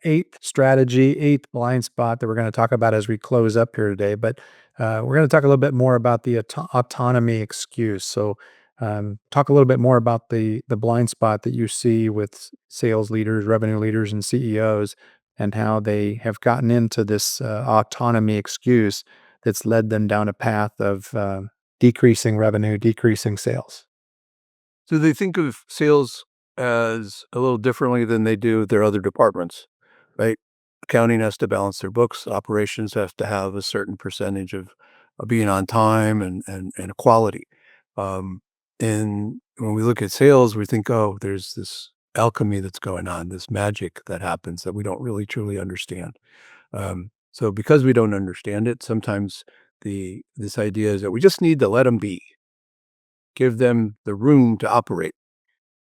eighth strategy, eighth blind spot that we're going to talk about as we close up here today. But we're going to talk a little bit more about the autonomy excuse. So, talk a little bit more about the blind spot that you see with sales leaders, revenue leaders, and CEOs, and how they have gotten into this autonomy excuse that's led them down a path of decreasing revenue, decreasing sales.
So they think of sales as a little differently than they do their other departments, right? Accounting has to balance their books. Operations have to have a certain percentage of being on time and quality. Um, and when we look at sales, we think, oh, there's this alchemy that's going on, this magic that happens that we don't really truly understand. So because we don't understand it, sometimes this idea is that we just need to let them be, give them the room to operate.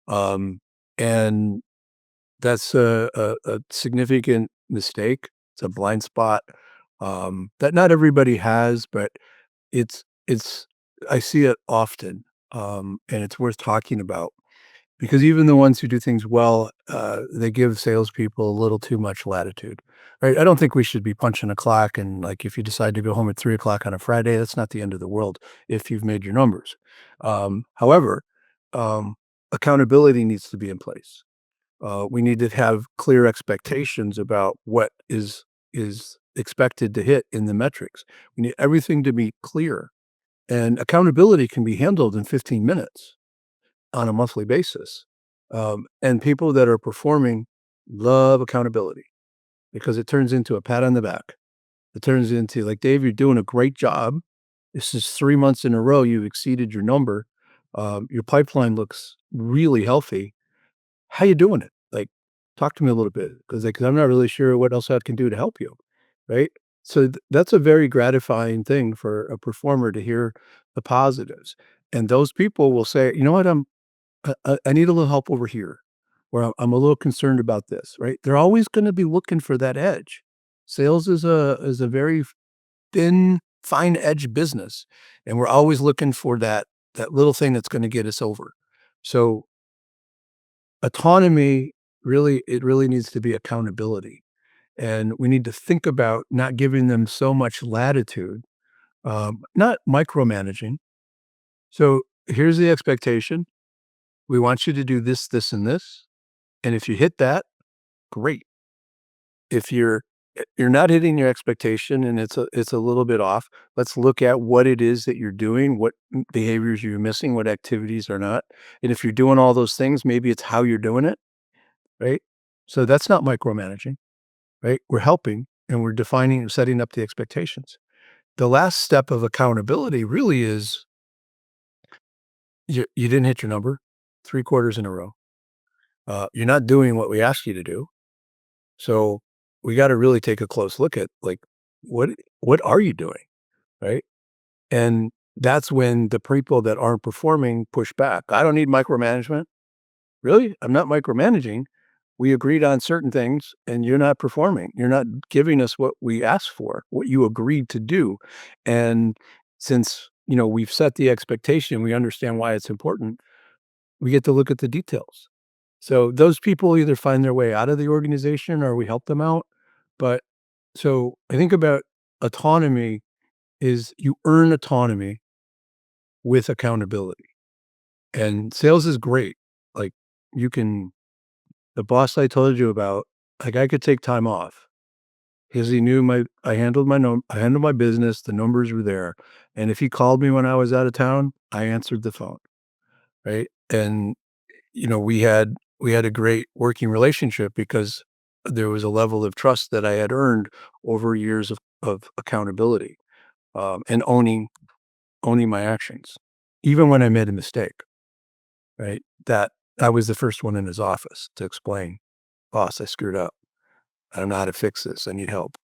Um, and that's a significant mistake. It's a blind spot, that not everybody has, but it's I see it often, and it's worth talking about because even the ones who do things well, they give salespeople a little too much latitude, right? I don't think we should be punching a clock and, like, if you decide to go home at 3 o'clock on a Friday, that's not the end of the world if you've made your numbers. However, um, accountability needs to be in place. We need to have clear expectations about what is expected to hit in the metrics. We need everything to be clear, and accountability can be handled in 15 minutes on a monthly basis. And people that are performing love accountability because it turns into a pat on the back. It turns into like, Dave, you're doing a great job. This is 3 months in a row you've exceeded your number. Your pipeline looks really healthy. How you doing it? Like, talk to me a little bit because I'm not really sure what else I can do to help you, right? So that's a very gratifying thing for a performer to hear the positives, and those people will say, you know what, I need a little help over here, or I'm a little concerned about this, right? They're always going to be looking for that edge. Sales is a very thin, fine edge business, and we're always looking for that little thing that's going to get us over. So autonomy really needs to be accountability, and we need to think about not giving them so much latitude, not micromanaging. So here's the expectation. We want you to do this, this, and this, and if you hit that, great. If you're not hitting your expectation and it's a little bit off, let's look at what it is that you're doing, what behaviors you're missing, what activities are not, and if you're doing all those things, maybe it's how you're doing it, right? So that's not micromanaging. Right? We're helping and we're defining and setting up the expectations. The last step of accountability really is you didn't hit your number 3 quarters in a row. You're not doing what we asked you to do. So we got to really take a close look at like what what are you doing? Right? And that's when the people that aren't performing push back. I don't need micromanagement. Really? I'm not micromanaging. We agreed on certain things and you're not performing. You're not giving us what we asked for, what you agreed to do. And since, we've set the expectation, we understand why it's important. We get to look at the details. So those people either find their way out of the organization or we help them out. But so I think about autonomy is you earn autonomy with accountability. And sales is great. Like you can the boss I told you about, like, I could take time off because he knew I handled my business, the numbers were there, and if he called me when I was out of town, I answered the phone, right? And, we had a great working relationship because there was a level of trust that I had earned over years of accountability, and owning my actions, even when I made a mistake, right? That I was the first one in his office to explain, "Boss, I screwed up. I don't know how to fix this. I need help."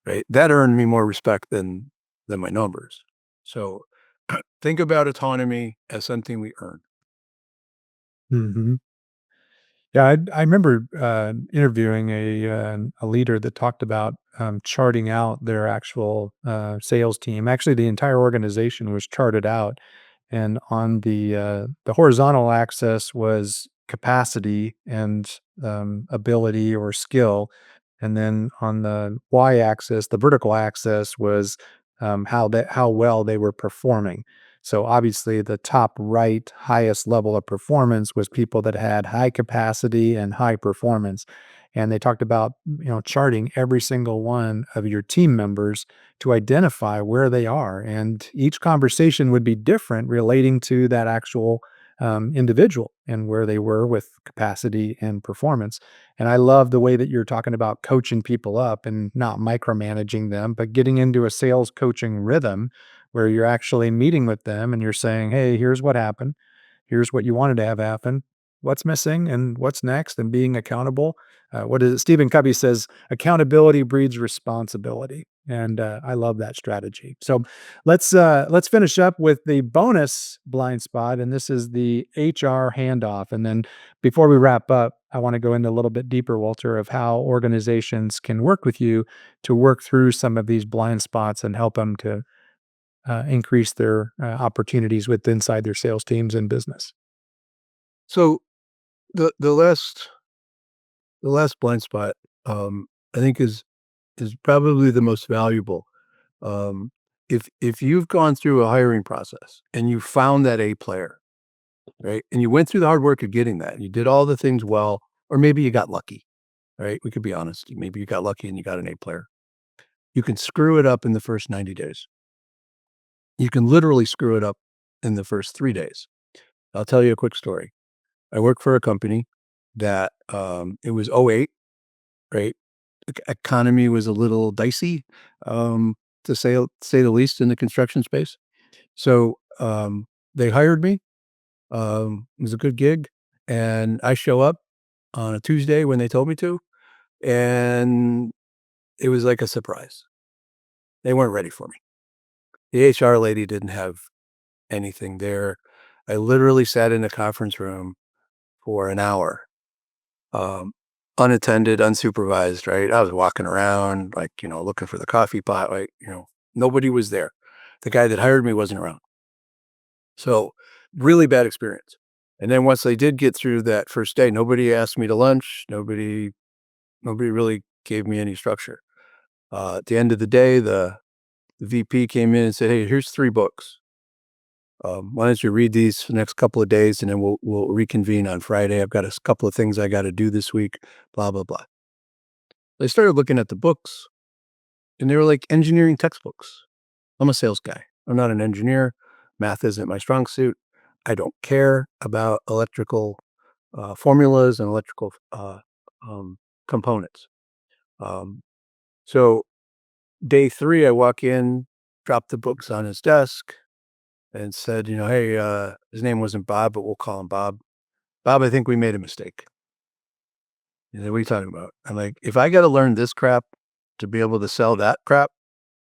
Right? That earned me more respect than my numbers. So, Think about autonomy as something we earn.
Mhm. Yeah, I remember, interviewing a leader that talked about, charting out their actual, sales team. Actually, the entire organization was charted out, and on the horizontal axis was capacity and, ability or skill, and then on the y-axis, the vertical axis was, how well they were performing. So obviously, the top right highest level of performance was people that had high capacity and high performance. And they talked about, charting every single one of your team members to identify where they are. And each conversation would be different relating to that actual individual and where they were with capacity and performance. And I love the way that you're talking about coaching people up and not micromanaging them, but getting into a sales coaching rhythm where you're actually meeting with them and you're saying, "Hey, here's what happened. Here's what you wanted to have happen. What's missing and what's next?" And being accountable. What is it? Stephen Covey says, "Accountability breeds responsibility," and I love that strategy. So let's finish up with the bonus blind spot, and this is the HR handoff. And then before we wrap up, I want to go into a little bit deeper, Walter, of how organizations can work with you to work through some of these blind spots and help them to increase their opportunities with inside their sales teams and business.
So the the last the last blind spot, I think is probably the most valuable. Um, if you've gone through a hiring process and you found that A player, right, and you went through the hard work of getting that, and you did all the things well, or maybe you got lucky, right? We could be honest. Maybe you got lucky and you got an A player. You can screw it up in the first 90 days. You can literally screw it up in the first 3 days. I'll tell you a quick story. I worked for a company that, it was '08, right? Economy was a little dicey, to say the least in the construction space. So, they hired me, it was a good gig, and I show up on a Tuesday when they told me to, and it was like a surprise. They weren't ready for me. The HR lady didn't have anything there. I literally sat in a conference room for an hour, um, unattended, unsupervised, right? I was walking around, like, looking for the coffee pot, like, nobody was there. The guy that hired me wasn't around. So, really bad experience. And then once I did get through that first day, nobody asked me to lunch. Nobody really gave me any structure. At the end of the day, the VP came in and said, "Hey, here's 3 books. Why don't you read these for the next couple of days, and then we'll reconvene on Friday. I've got a couple of things I got to do this week." Blah blah blah. I started looking at the books, and they were like engineering textbooks. I'm a sales guy. I'm not an engineer. Math isn't my strong suit. I don't care about electrical formulas and electrical um, components. Um, so day 3, I walk in, drop the books on his desk, and said, "Hey, his name wasn't Bob, but we'll call him Bob. Bob, I think we made a mistake." He said, "What are you talking about?" I'm like, "If I got to learn this crap to be able to sell that crap,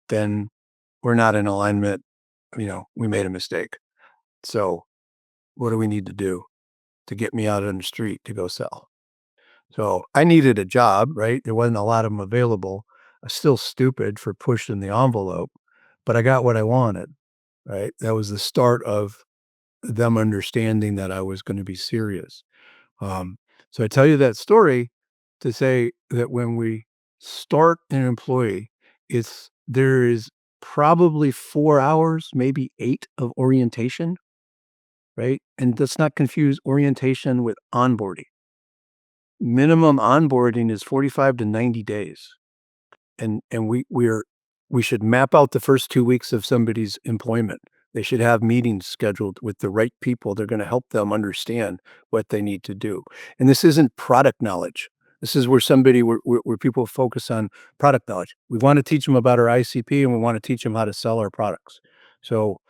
then we're not in alignment. We made a mistake. So what do we need to do to get me out on the street to go sell?" So I needed a job, right? There wasn't a lot of them available. I was still stupid for pushing the envelope, but I got what I wanted, right? That was the start of them understanding that I was going to be serious. Um, so I tell you that story to say that when we start an employee, there is probably 4 hours, maybe 8 of orientation, right? And let's not confuse orientation with onboarding. Minimum onboarding is 45 to 90 days. And we should map out the first 2 weeks of somebody's employment. They should have meetings scheduled with the right people. They're gonna help them understand what they need to do. And this isn't product knowledge. This is where people focus on product knowledge. We wanna teach them about our ICP, and we wanna teach them how to sell our products. So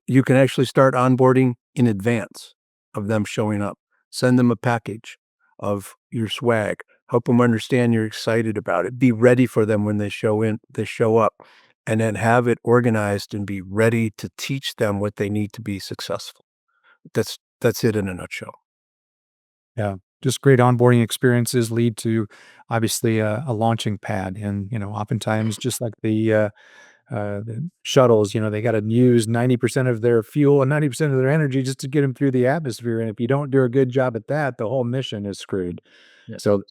you can actually start onboarding in advance of them showing up. Send them a package of your swag. Help them understand you're excited about it. Be ready for them when they show up. and then have it organized and be ready to teach them what they need to be successful. That's it in a nutshell.
Yeah, just great onboarding experiences lead to obviously a launching pad, and oftentimes just like the shuttles, they got to use 90% of their fuel and 90% of their energy just to get them through the atmosphere. And if you don't do a good job at that, the whole mission is screwed.
Yes.
So,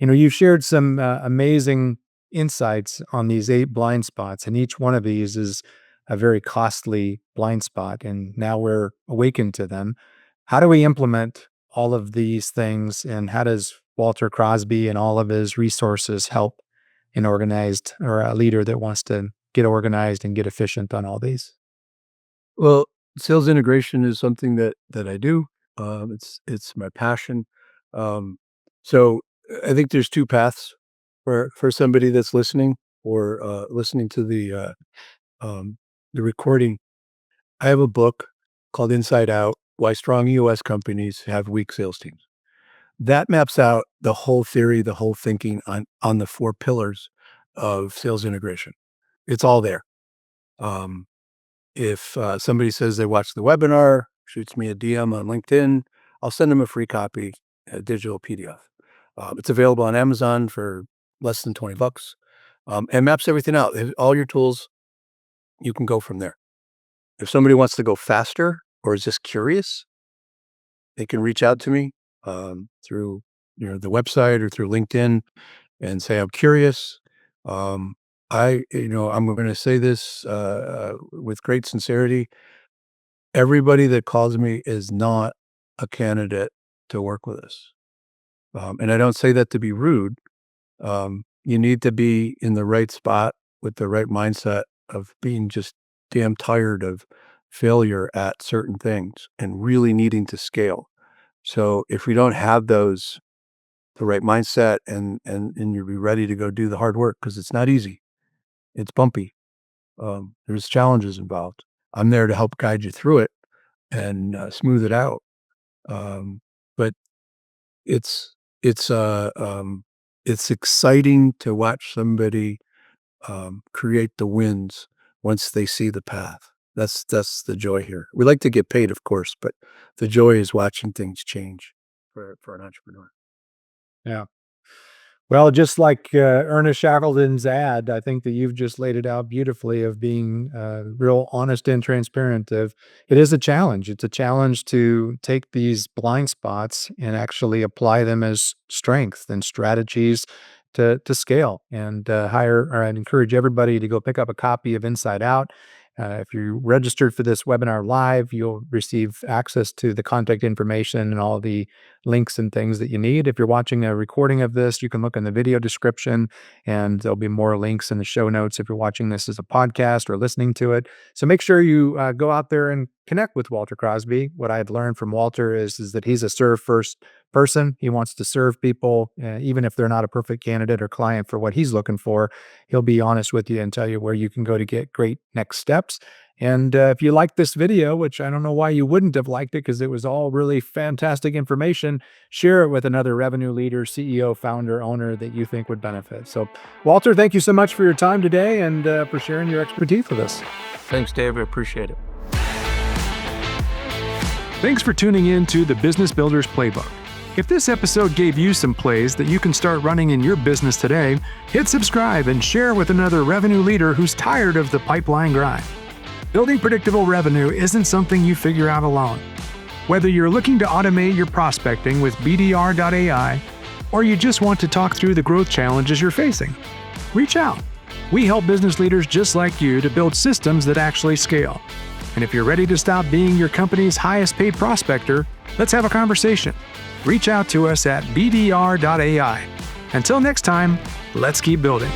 you've shared some amazing insights on these 8 blind spots, and each one of these is a very costly blind spot. And now we're awakened to them. How do we implement all of these things? And how does Walter Crosby and all of his resources help an organized or a leader that wants to get organized and get efficient on all these?
Well, sales integration is something that I do. It's my passion. Um, so I think there's 2 paths for somebody that's listening or listening to the recording. I have a book called Inside Out: Why Strong EOS Companies Have Weak Sales Teams. That maps out the whole theory, the whole thinking on the 4 pillars of sales integration. It's all there. Um, if somebody says they watched the webinar, shoots me a DM on LinkedIn, I'll send them a free copy, a digital PDF. It's available on Amazon for less than $20, and maps everything out. All your tools, you can go from there. If somebody wants to go faster or is just curious, they can reach out to me through the website or through LinkedIn and say, "I'm curious." Um, I'm going to say this with great sincerity. Everybody that calls me is not a candidate to work with us. And I don't say that to be rude. You need to be in the right spot with the right mindset of being just damn tired of failure at certain things and really needing to scale. So if we don't have the right mindset and you'll be ready to go do the hard work, because it's not easy. It's bumpy. There's challenges involved. I'm there to help guide you through it and smooth it out. But it's it's uh um, it's exciting to watch somebody create the wins once they see the path. That's the joy here. We like to get paid, of course, but the joy is watching things change for an entrepreneur.
Yeah. Well, just like Ernest Shackleton's ad, I think that you've just laid it out beautifully of being real honest and transparent. Of it is a challenge. It's a challenge to take these blind spots and actually apply them as strengths and strategies to scale. And hire or I'd encourage everybody to go pick up a copy of Inside Out. If you registered for this webinar live, you'll receive access to the contact information and all the links and things that you need. If you're watching a recording of this, you can look in the video description and there'll be more links in the show notes if you're watching this as a podcast or listening to it. So make sure you go out there and connect with Walter Crosby. What I had learned from Walter is that he's a serve first person. He wants to serve people, even if they're not a perfect candidate or client for what he's looking for. He'll be honest with you and tell you where you can go to get great next steps. And if you like this video, which I don't know why you wouldn't have liked it because it was all really fantastic information, share it with another revenue leader, CEO, founder, owner that you think would benefit. So, Walter, thank you so much for your time today and for sharing your expertise with us.
Thanks, Dave. I appreciate it.
Thanks for tuning in to the Business Builders Playbook. If this episode gave you some plays that you can start running in your business today, hit subscribe and share with another revenue leader who's tired of the pipeline grind. Building predictable revenue isn't something you figure out alone. Whether you're looking to automate your prospecting with BDR.ai, or you just want to talk through the growth challenges you're facing, reach out. We help business leaders just like you to build systems that actually scale. And if you're ready to stop being your company's highest paid prospector, let's have a conversation. Reach out to us at BDR.ai. Until next time, let's keep building.